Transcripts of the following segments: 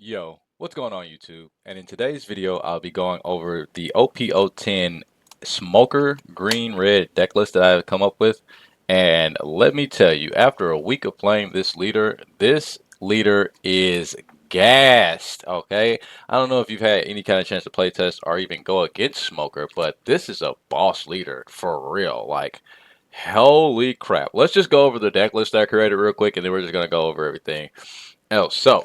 Yo, what's going on YouTube? And in today's video, I'll be going over the OP010 Smoker Green Red deck list that I've come up with. And let me tell you, after a week of playing this leader is gassed, okay? I don't know if you've had any kind of chance to play test or even go against Smoker, but this is a boss leader for real. Like, holy crap. Let's just go over the deck list that I created real quick, and then we're just going to go over everything else. So,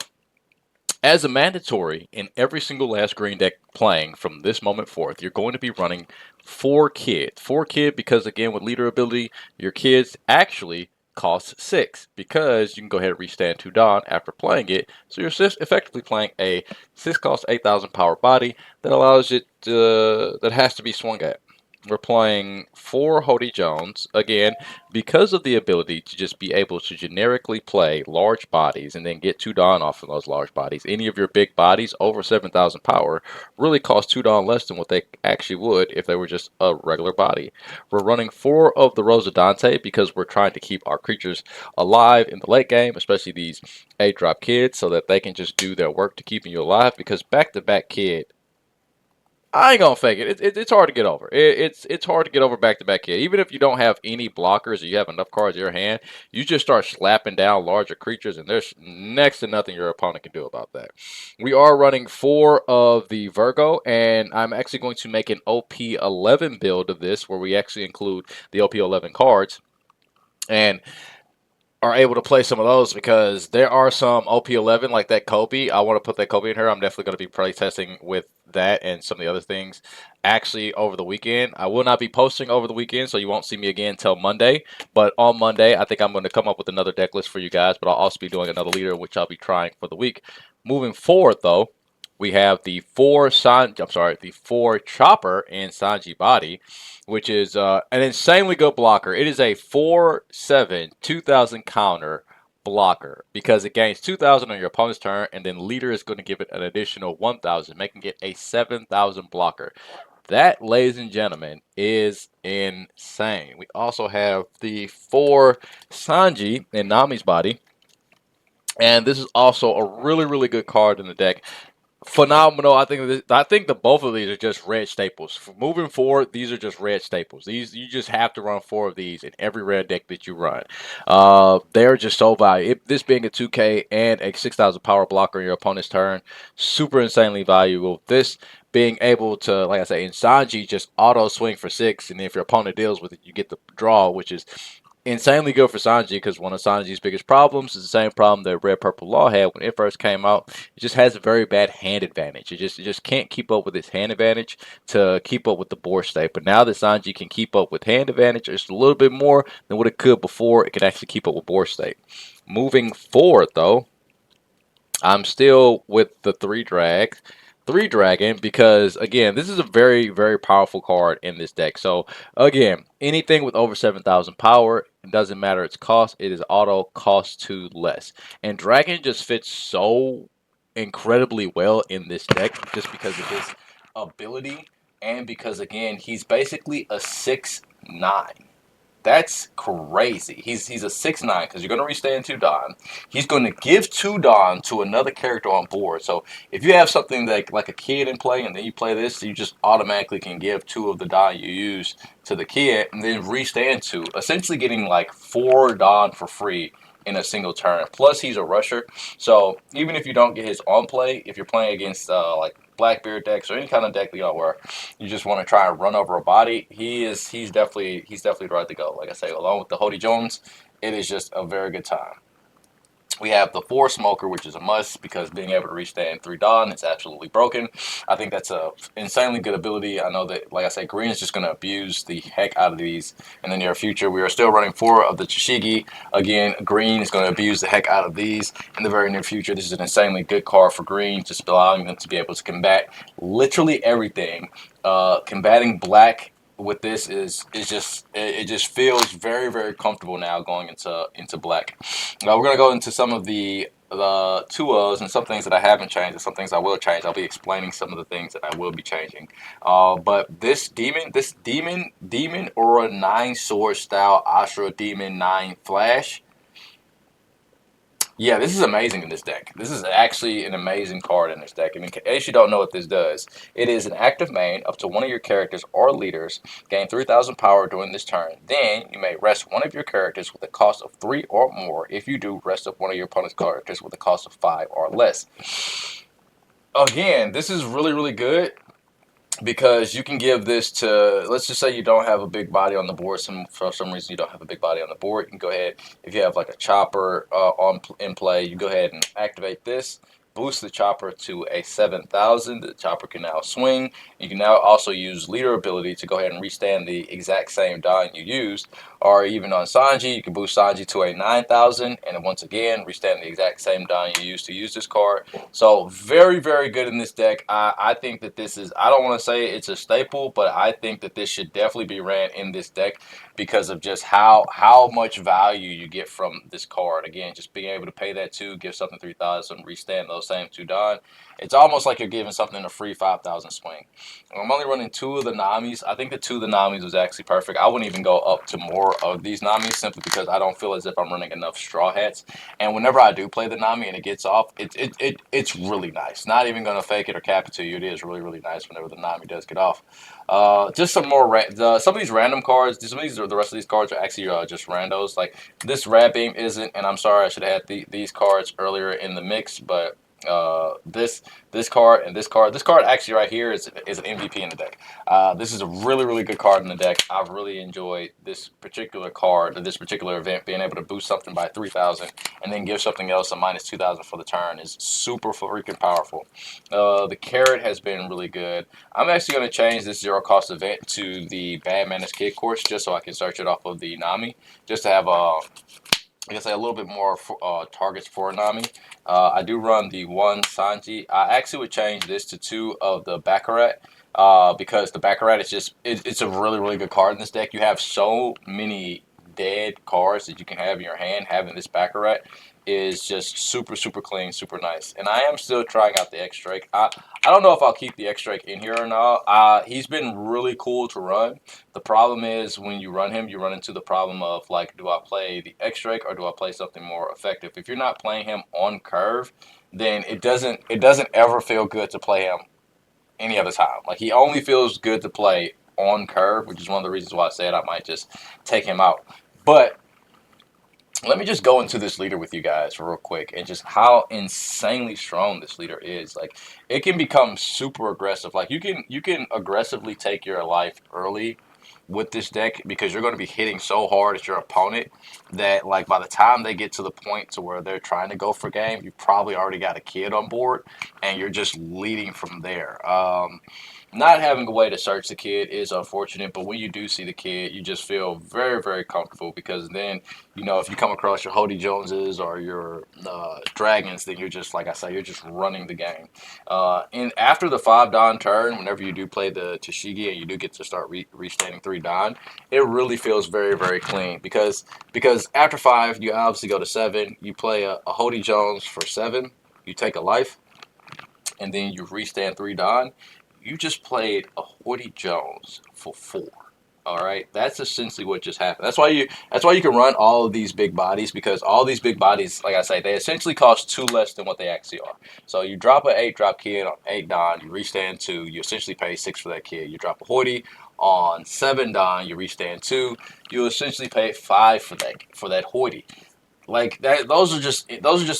as a mandatory in every single last green deck playing from this moment forth, you're going to be running 4 kid. 4 kid because, again, with leader ability, your kids actually cost 6 because you can go ahead and restand 2 Dawn after playing it. So you're effectively playing a 6 cost 8,000 power body that allows it that has to be swung at. We're playing 4 Hody Jones, again, because of the ability to just be able to generically play large bodies and then get 2 Dawn off of those large bodies. Any of your big bodies over 7,000 power really cost 2 Dawn less than what they actually would if they were just a regular body. We're running 4 of the Rosa Dante because we're trying to keep our creatures alive in the late game, especially these 8-drop kids, so that they can just do their work to keeping you alive, because back-to-back kid, I ain't gonna fake it. It's hard to get over. It's hard to get over back to back hit. Even if you don't have any blockers or you have enough cards in your hand, you just start slapping down larger creatures, and there's next to nothing your opponent can do about that. We are running 4 of the Virgo, and I'm actually going to make an OP11 build of this, where we actually include the OP11 cards. And are able to play some of those, because there are some OP11 like that Kobe. I want to put that Kobe in here. I'm definitely going to be play testing with that and some of the other things actually over the weekend. I will not be posting over the weekend, so you won't see me again until Monday. But on Monday, I think I'm going to come up with another deck list for you guys, but I'll also be doing another leader, which I'll be trying for the week. Moving forward, though, we have the 4 Chopper and Sanji Body, which is an insanely good blocker. It is a 4/7 2,000 counter blocker because it gains 2,000 on your opponent's turn, and then leader is going to give it an additional 1,000, making it a 7,000 blocker. That, ladies and gentlemen, is insane. We also have the 4 Sanji in Nami's Body, and this is also a really good card in the deck. Phenomenal. I think the both of these are just red staples. For moving forward, these are just red staples. These, you just have to run 4 of these in every red deck that you run. They're just so valuable. This being a 2K and a 6,000 power blocker in your opponent's turn, super insanely valuable. This being able to, like I say, in Sanji, just auto swing for 6, and if your opponent deals with it, you get the draw, which is insanely good for Sanji, because one of Sanji's biggest problems is the same problem that Red Purple Law had when it first came out. It just has a very bad hand advantage. It just can't keep up with its hand advantage to keep up with the board state. But now that Sanji can keep up with hand advantage just a little bit more than what it could before, it can actually keep up with board state. Moving forward, though, I'm still with the 3 dragon, because again, this is a very powerful card in this deck. So again, anything with over 7,000 power, it doesn't matter its cost, it is auto cost 2 less. And dragon just fits so incredibly well in this deck, just because of his ability, and because, again, he's basically a 6/9. That's crazy. He's a 6/9 because you're going to restand 2 Dawn. He's going to give 2 Dawn to another character on board. So if you have something like a kid in play, and then you play this, you just automatically can give 2 of the Dawn you use to the kid, and then restand 2, essentially getting like 4 Dawn for free in a single turn. Plus, he's a rusher, so even if you don't get his on play, if you're playing against like Blackbeard decks or any kind of deck where you just want to try and run over a body, he's definitely the right to go. Like I say, along with the Hody Jones, it is just a very good time. We have the 4 Smoker, which is a must, because being able to restand 3 Dawn is absolutely broken. I think that's a insanely good ability. I know that, like I said, green is just going to abuse the heck out of these in the near future. We are still running 4 of the Chishigi. Again, green is going to abuse the heck out of these in the very near future. This is an insanely good card for green, just allowing them to be able to combat literally everything. Combating black with this is just, it just feels very comfortable now going into black. Now we're gonna go into some of the 2Os and some things that I haven't changed and some things I will change. I'll be explaining some of the things that I will be changing. But this demon or a 9 sword style Ashura Demon 9 Flash, Yeah, this is amazing in this deck. This is actually an amazing card in this deck. And in case you don't know what this does, it is an active main. Up to one of your characters or leaders gain 3,000 power during this turn. Then you may rest one of your characters with a cost of 3 or more. If you do, rest up one of your opponent's characters with a cost of 5 or less. Again, this is really, really good because you can give this to, let's just say you don't have a big body on the board. For some reason you don't have a big body on the board. You can go ahead, if you have like a chopper in play, you go ahead and activate this. Boost the chopper to a 7,000. The chopper can now swing. You can now also use leader ability to go ahead and restand the exact same die you used. Or even on Sanji, you can boost Sanji to a 9,000. And then once again, restand the exact same die you used to use this card. So very, very good in this deck. I think that this is, I don't want to say it's a staple, but I think that this should definitely be ran in this deck because of just how much value you get from this card. Again, just being able to pay that 2, give something 3,000, restand those same 2 Don. It's almost like you're giving something a free 5,000 swing. I'm only running 2 of the Namis. I think the 2 of the Namis was actually perfect. I wouldn't even go up to more of these Namis simply because I don't feel as if I'm running enough Straw Hats. And whenever I do play the Nami and it gets off, it's really nice. Not even going to fake it or cap it to you. It is really, really nice whenever the Nami does get off. Just some more, some of these random cards, some of these, the rest of these cards are actually just randos. Like this Rad Beam isn't, and I'm sorry I should have had these cards earlier in the mix, but this card and this card actually right here is an MVP in the deck. This is a really, really good card in the deck. I've really enjoyed this particular card, this particular event, being able to boost something by 3,000 and then give something else a minus 2,000 for the turn is super freaking powerful. The carrot has been really good. I'm actually going to change this zero cost event to the Bad Manners Kid course just so I can search it off of the Nami, just to have like I say, a little bit more targets for Nami. I do run the 1 Sanji. I actually would change this to 2 of the Baccarat because the Baccarat is just, it's a really, really good card in this deck. You have so many dead cards that you can have in your hand. Having this Baccarat is just super, super clean, super nice. And I am still trying out the X-Drake. I don't know if I'll keep the X-Drake in here or not. He's been really cool to run. The problem is when you run him, you run into the problem of like, do I play the X-Drake or do I play something more effective? If you're not playing him on curve, then it doesn't ever feel good to play him any other time. Like he only feels good to play on curve, which is one of the reasons why I said I might just take him out. But let me just go into this leader with you guys real quick and just how insanely strong this leader is. Like it can become super aggressive. Like you can aggressively take your life early with this deck because you're going to be hitting so hard at your opponent that like by the time they get to the point to where they're trying to go for game, you probably already got a kid on board and you're just leading from there. Not having a way to search the kid is unfortunate, but when you do see the kid, you just feel very, very comfortable because then, if you come across your Hody Joneses or your Dragons, then you're just, like I say, you're just running the game. And after the 5 Don turn, whenever you do play the Tashigi and you do get to start restanding 3 Don, it really feels very, very clean because after 5, you obviously go to 7, you play a Hody Jones for 7, you take a life, and then you restand 3 Don. You just played a Hoody Jones for 4. All right, that's essentially what just happened. That's why you can run all of these big bodies because all these big bodies, like I say, they essentially cost 2 less than what they actually are. So you drop an 8 drop kid on 8 Don, you restand 2, you essentially pay 6 for that kid. You drop a Hoody on 7 Don, you restand 2, you essentially pay 5 for that Hoody. Like that, those are just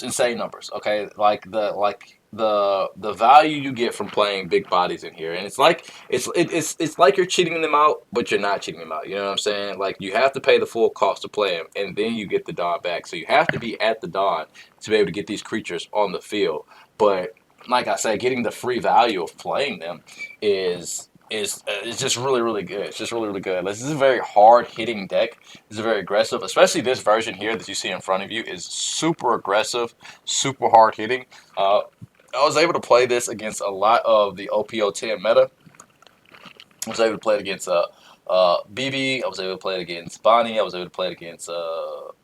insane numbers. Okay, like the value you get from playing big bodies in here, and it's like you're cheating them out, but you're not cheating them out. You know what I'm saying? Like you have to pay the full cost to play them, and then you get the dawn back. So you have to be at the dawn to be able to get these creatures on the field. But like I said, getting the free value of playing them is just really, really good. It's just really, really good. This is a very hard hitting deck. This is very aggressive, especially this version here that you see in front of you is super aggressive, super hard hitting. I was able to play this against a lot of the OPO10 meta. I was able to play it against BB. I was able to play it against Bonnie. I was able to play it against what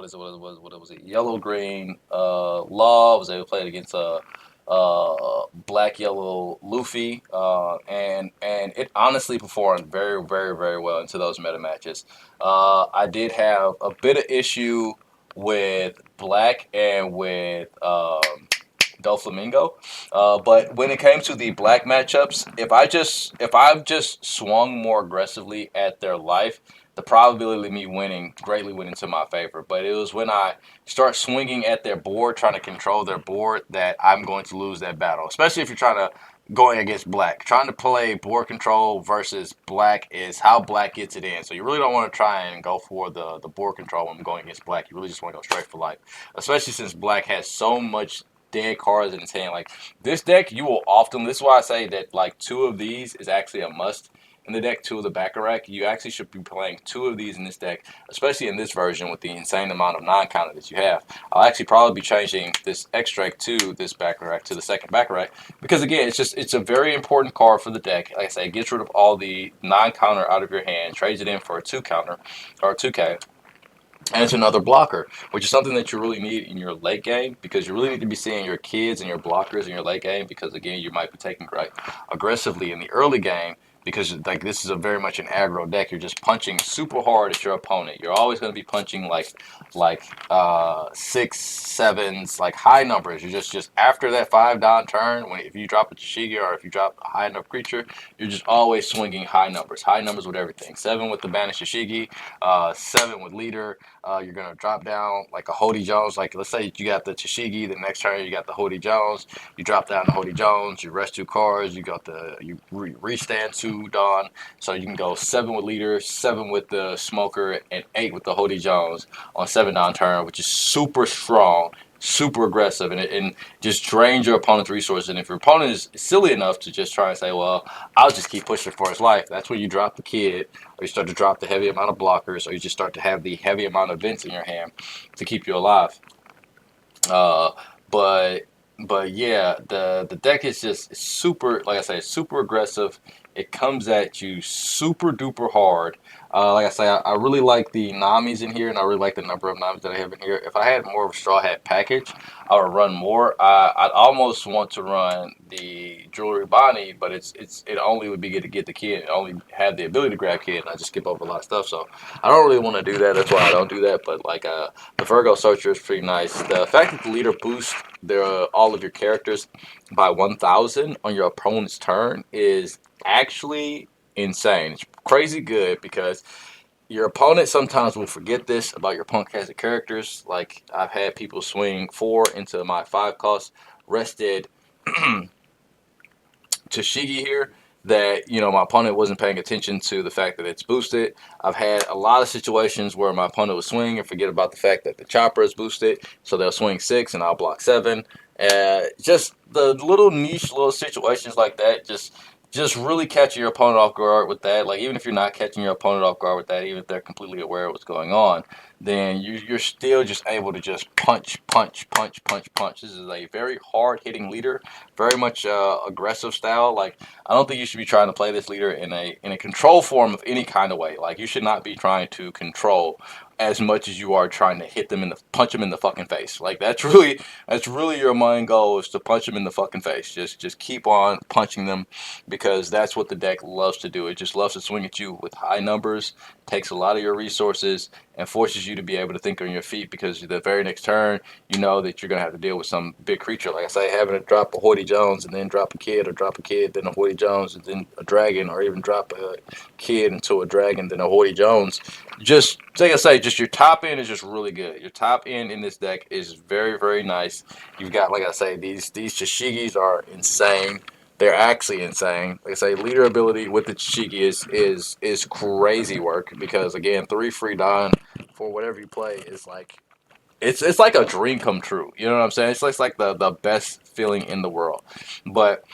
is it? What was it? Yellow Green Law. I was able to play it against black yellow Luffy, and it honestly performed very very very well into those meta matches. I did have a bit of issue with black and with Doflamingo. But when it came to the black matchups, if I've just swung more aggressively at their life, the probability of me winning greatly went into my favor. But it was when I start swinging at their board, trying to control their board, that I'm going to lose that battle. Especially if you're trying to going against black. Trying to play board control versus black is how black gets it in. So you really don't want to try and go for the board control when going against black. You really just want to go straight for life. Especially since black has so much dead cards in his hand. Like this deck, you will often. This is why I say that like two of these is actually a must in the deck. Two of the Baccarat, you actually should be playing two of these in this deck, especially in this version with the insane amount of non-counter that you have. I'll actually probably be changing this extract to this Baccarat to the second Baccarat because again, it's a very important card for the deck. Like I say, it gets rid of all the non-counter out of your hand, trades it in for a 2 counter or a 2K. And it's another blocker, which is something that you really need in your late game because you really need to be seeing your kids and your blockers in your late game because, again, you might be taking right aggressively in the early game because, like, this is a very much an aggro deck. You're just punching super hard at your opponent. You're always going to be punching, six, sevens, like, high numbers. You're just after that 5 down turn, if you drop a Tashigi or if you drop a high enough creature, you're just always swinging high numbers with everything. 7 with the banished Tashigi, 7 with leader. You're gonna drop down like a Hody Jones. Like let's say you got the Tashigi, the next turn you got the Hody Jones. You drop down the Hody Jones. You rest 2 cards. You got you restand 2 Dawn. So you can go 7 with leader, 7 with the smoker, and 8 with the Hody Jones on 7 down turn, which is super strong, super aggressive, and just drains your opponent's resources. And if your opponent is silly enough to just try and say, well, I'll just keep pushing for his life, that's when you drop the kid, or you start to drop the heavy amount of blockers, or you just start to have the heavy amount of vents in your hand to keep you alive. Uh, but but yeah, the deck is just super, like I say, super aggressive. It comes at you super duper hard. Like I say, I really like the Namis in here, and I really like the number of Namis that I have in here. If I had more of a Straw Hat package, I would run more. I'd almost want to run the Jewelry Bonnie, but it only would be good to get the kid. It only have the ability to grab kid, and I just skip over a lot of stuff. So I don't really want to do that. That's why I don't do that. But like the Virgo Searcher is pretty nice. The fact that the leader boosts all of your characters by 1,000 on your opponent's turn is actually insane. It's crazy good because your opponent sometimes will forget this about your punk hazard characters. Like I've had people swing 4 into my 5 cost rested Tashigi here that my opponent wasn't paying attention to the fact that it's boosted. I've had a lot of situations where my opponent will swing and forget about the fact that the chopper is boosted, so they'll swing 6 and I'll block 7. Just the little niche little situations like that, just really catching your opponent off guard with that. Like even if you're not catching your opponent off guard with that, even if they're completely aware of what's going on, then you're still just able to just punch, punch, punch, punch, punch. This is a very hard hitting leader, very much aggressive style. Like I don't think you should be trying to play this leader in a control form of any kind of way. Like you should not be trying to control as much as you are trying to hit them punch them in the fucking face. Like that's really your main goal, is to punch them in the fucking face. Just keep on punching them because that's what the deck loves to do. It just loves to swing at you with high numbers, takes a lot of your resources, and forces you to be able to think on your feet because the very next turn you know that you're gonna have to deal with some big creature. Like I say, having to drop a Hoity Jones and then drop a kid, or drop a kid then a Hoity Jones and then a dragon, or even drop a kid into a dragon then a Hoity Jones. Just like I say, just your top end is just really good. Your top end in this deck is very very nice. You've got, like I say, these Tashigis are insane. They're actually insane. Like I say, leader ability with the Tashigi is crazy work because again, 3 free Don for whatever you play is like it's like a dream come true. You know what I'm saying? It's like the best feeling in the world. But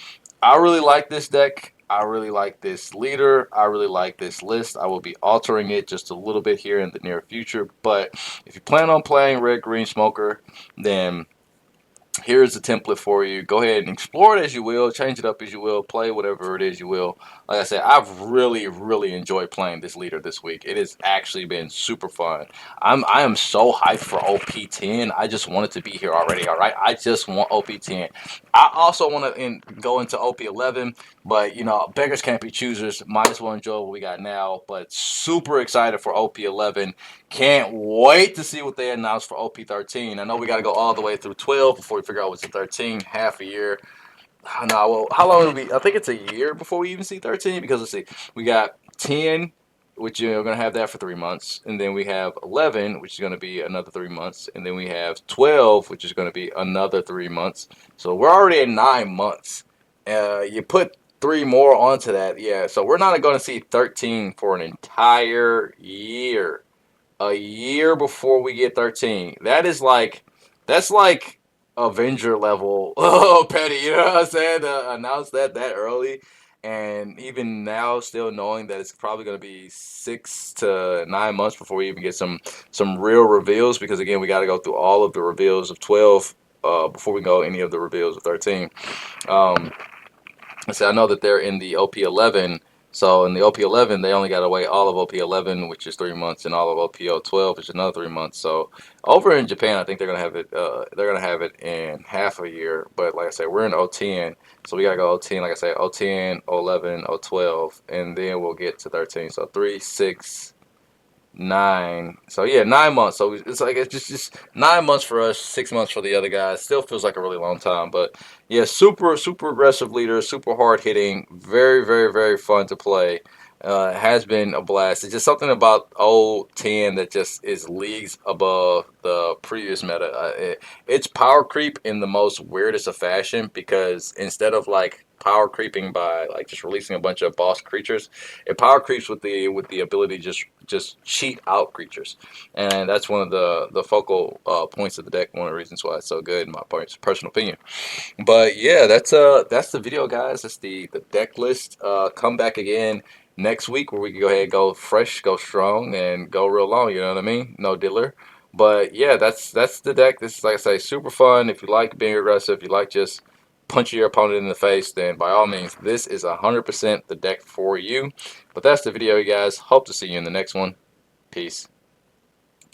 I really like this deck. I really like this leader. I really like this list. I will be altering it just a little bit here in the near future. But if you plan on playing Red Green Smoker, then here's the template for you. Go ahead and explore it as you will, change it up as you will, play whatever it is you will. Like I said, I've really enjoyed playing this leader this week. It has actually been super fun. I am so hyped for OP10. I just want it to be here already. All right, I just want OP10. I also want to go into OP11, but you know, beggars can't be choosers. Might as well enjoy what we got now. But super excited for OP11. Can't wait to see what they announce for OP13. I know we got to go all the way through 12 before we figure out what's in 13. Half a year. No, well, how long will be? I think it's a year before we even see 13 because let's see, we got 10, which you're going to have that for 3 months, and then we have 11, which is going to be another 3 months, and then we have 12, which is going to be another 3 months. So we're already at 9 months. You put three more onto that, yeah. So we're not going to see 13 for an entire year. A year before we get 13. That's like Avenger level. Oh, petty, you know what I'm saying? To announce that early, and even now, still knowing that it's probably going to be 6 to 9 months before we even get some real reveals. Because again, we got to go through all of the reveals of 12 before we go any of the reveals of 13. Um, so I know that they're in the OP11. So in the OP11, they only got to wait all of OP11, which is 3 months, and all of OPO12, which is another 3 months. So over in Japan, I think they're gonna have it. They're gonna have it in half a year. But like I said, we're in O10, so we gotta go O10. Like I said, O10, O11, O12, and then we'll get to 13. So 3, 6, 9. So yeah, 9 months. So it's like it's just 9 months for us, 6 months for the other guys. Still feels like a really long time, but yeah, super aggressive leader, super hard hitting, very fun to play. Has been a blast. It's just something about old 10 that just is leagues above the previous meta. It's power creep in the most weirdest of fashion because instead of like power creeping by like just releasing a bunch of boss creatures, it power creeps with the ability to just cheat out creatures, and that's one of the focal points of the deck. One of the reasons why it's so good, in my personal opinion. But yeah, that's the video, guys. That's the deck list. Come back again next week where we can go ahead and go fresh, go strong, and go real long. You know what I mean? No diddler. But yeah, that's the deck. This is, like I say, super fun. If you like being aggressive, if you like just punching your opponent in the face, then by all means, this is 100% the deck for you. But that's the video, you guys. Hope to see you in the next one. Peace.